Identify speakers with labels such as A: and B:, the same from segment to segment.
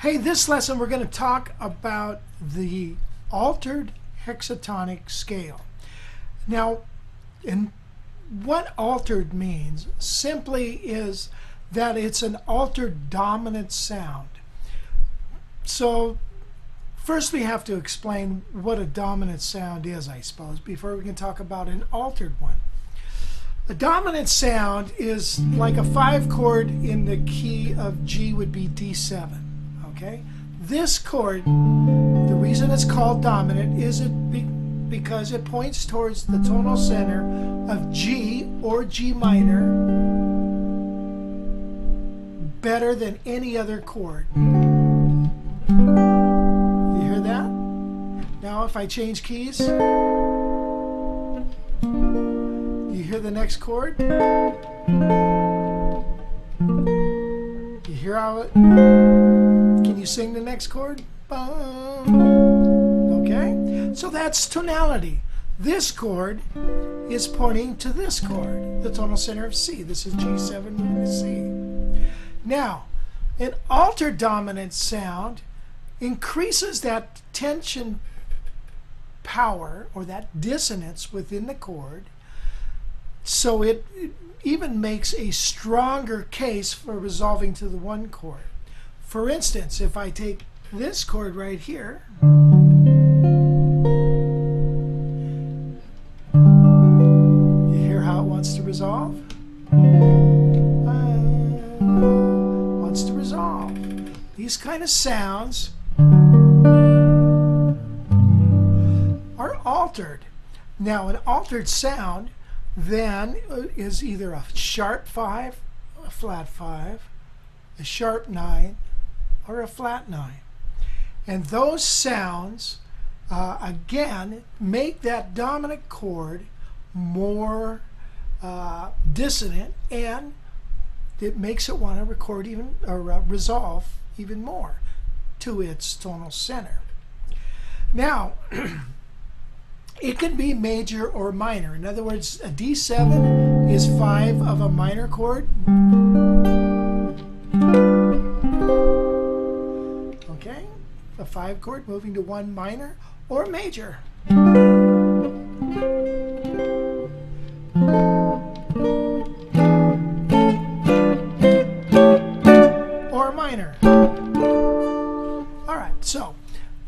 A: Okay, this lesson we're going to talk about the altered hexatonic scale. Now, what altered means simply is that it's an altered dominant sound. So first we have to explain what a dominant sound is, I suppose, before we can talk about an altered one. A dominant sound is like a 5 chord in the key of G would be D7. Okay? This chord, the reason it's called dominant is because it points towards the tonal center of G or G minor better than any other chord. You hear that? Now if I change keys, you hear the next chord? You hear how it... Can you sing the next chord? Okay, so that's tonality. This chord is pointing to this chord, the tonal center of C. This is G7 moving to C. Now, an altered dominant sound increases that tension power or that dissonance within the chord, so it even makes a stronger case for resolving to the one chord. For instance, if I take this chord right here, you hear how it wants to resolve? Wants to resolve. These kind of sounds are altered. Now, an altered sound then is either a sharp 5, a flat 5, a sharp 9, or a flat 9. And those sounds, again, make that dominant chord more dissonant, and it makes it want to record even, or resolve even more to its tonal center. Now, it can be major or minor. In other words, a D7 is 5 of a minor chord. Okay, a 5 chord moving to 1 minor or major. Or minor. All right, so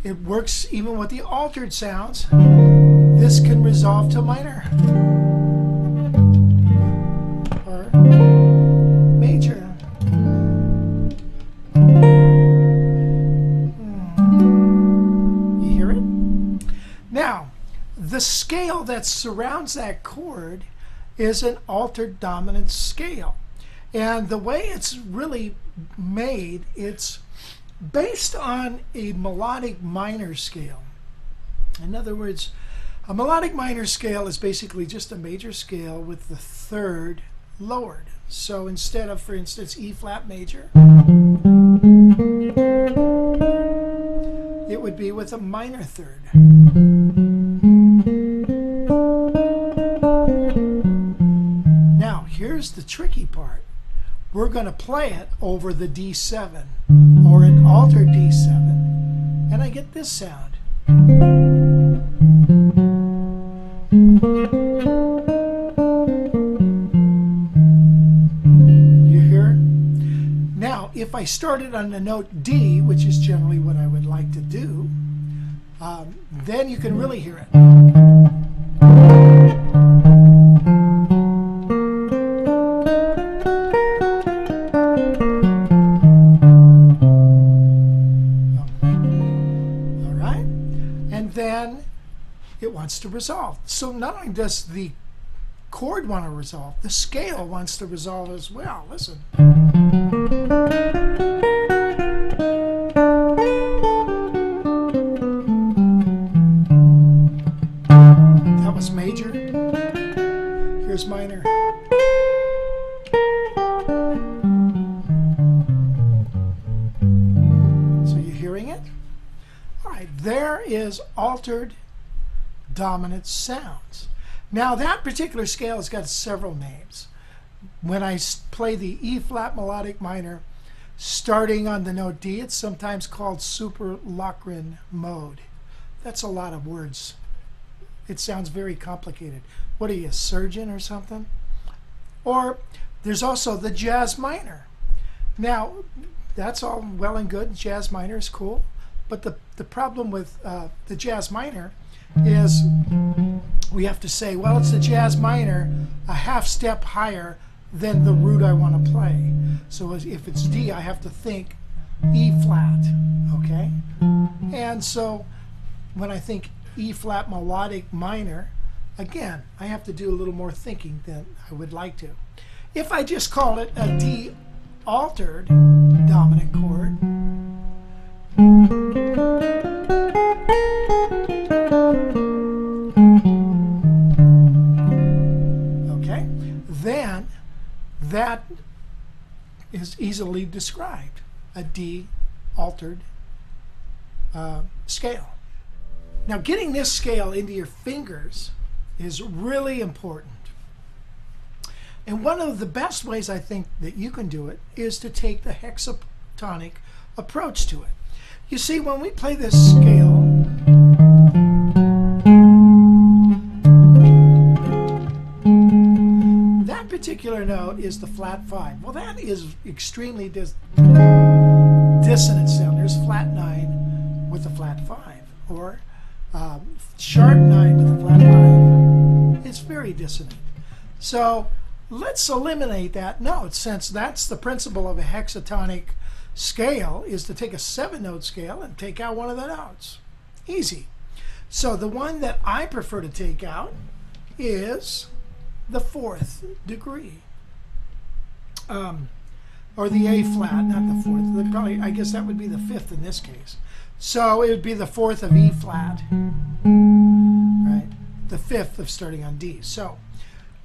A: it works even with the altered sounds. This can resolve to minor or major. You hear it? Now, the scale that surrounds that chord is an altered dominant scale. And the way it's really made, it's based on a melodic minor scale. In other words, a melodic minor scale is basically just a major scale with the third lowered. So instead of, for instance, E flat major, it would be with a minor third. Now, here's the tricky part. We're going to play it over the D7 or an altered D7, and I get this sound. You hear? Now, if I started on the note D, which is generally what I would like to do, then you can really hear it. Then it wants to resolve. So not only does the chord want to resolve, the scale wants to resolve as well. Listen. That was major. Here's minor. So you hearing it? There is altered dominant sounds. Now that particular scale has got several names. When I play the E flat melodic minor, starting on the note D. It's sometimes called superlocrin mode. That's a lot of words. It sounds very complicated. What are you, a surgeon or something? Or there's also the jazz minor. Now, that's all well and good. Jazz minor is cool. But the problem with the jazz minor is we have to say, well, it's the jazz minor a half step higher than the root I want to play. So if it's D, I have to think E flat, okay? And so when I think E flat melodic minor, again, I have to do a little more thinking than I would like to. If I just call it a D altered dominant chord, okay, then that is easily described, a D altered scale. Now, getting this scale into your fingers is really important. And one of the best ways I think that you can do it is to take the hexatonic approach to it. You see, when we play this scale, that particular note is the flat 5. Well, that is extremely dissonant sound. There's flat 9 with a flat 5, or sharp 9 with a flat 5. It's very dissonant. So let's eliminate that note, since that's the principle of a hexatonic scale, is to take a 7-note scale and take out one of the notes. Easy. So the one that I prefer to take out is the 4th degree, or the A flat, not the 4th. Probably, I guess that would be the 5th in this case. So it would be the 4th of E flat, right? The 5th of starting on D. So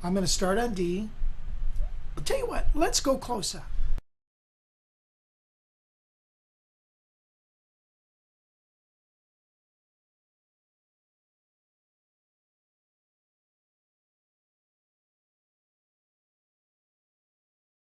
A: I'm going to start on D. But tell you what, let's go close up.